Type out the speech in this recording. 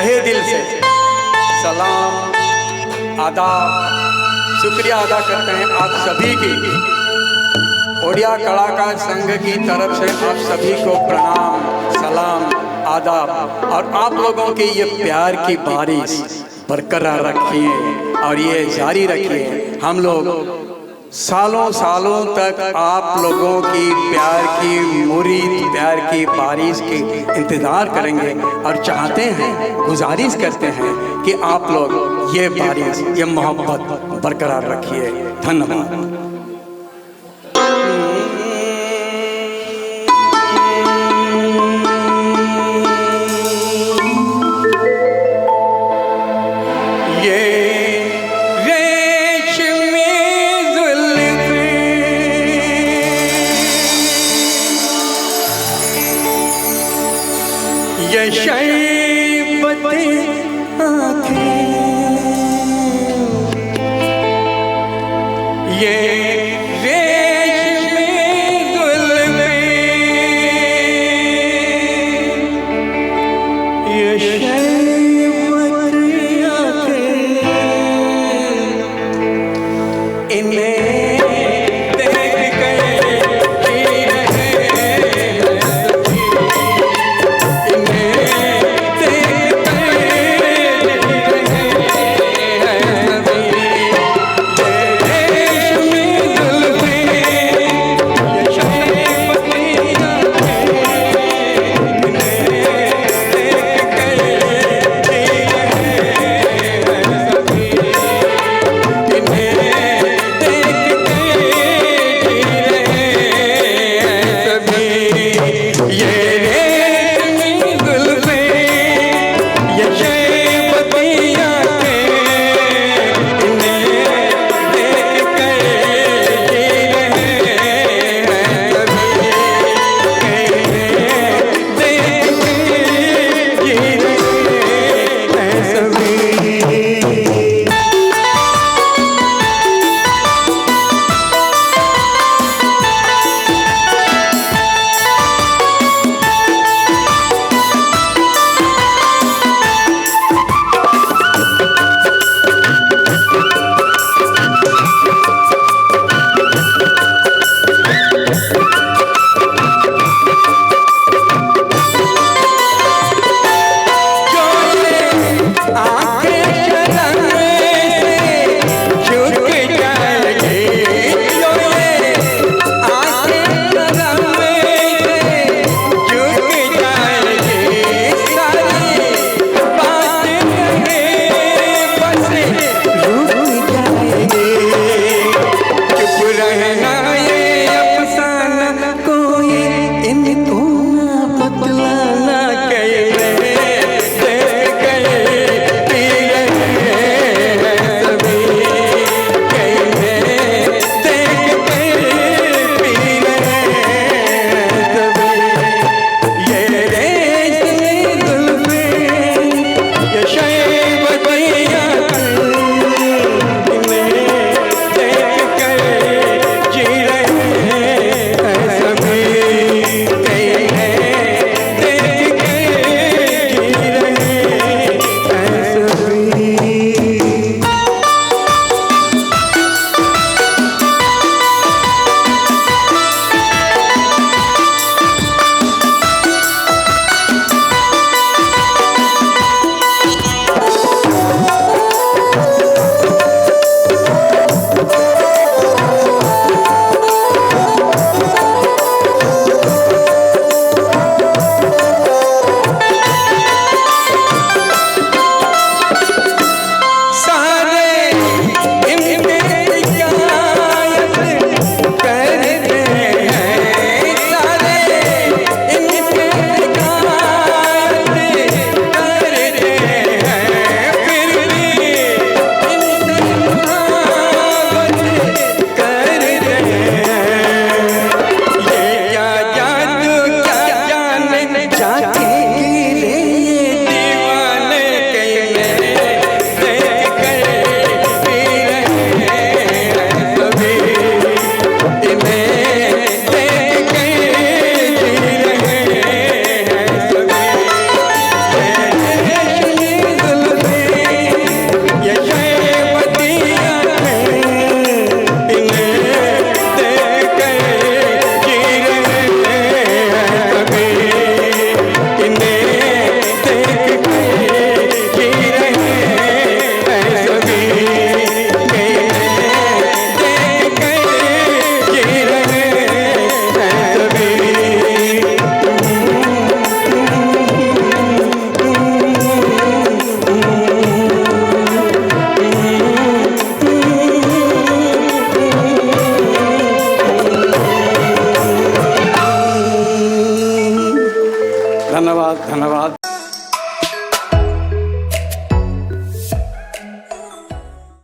तहे दिल से सलाम, आदाब, शुक्रिया अदा करते हैं आप सभी की। ओडिया कलाकार संघ की तरफ से आप सभी को प्रणाम, सलाम, आदाब। और आप लोगों की ये प्यार की बारिश बरकरार रखिए और ये जारी रखिए। हम लोग सालों सालों तक आप लोगों की प्यार की मुरीद, प्यार की बारिश की इंतज़ार करेंगे और चाहते हैं, गुजारिश करते हैं कि आप लोग ये बारिश, ये मोहब्बत बरकरार रखिए। धन्यवाद। ये शर्बत आँखें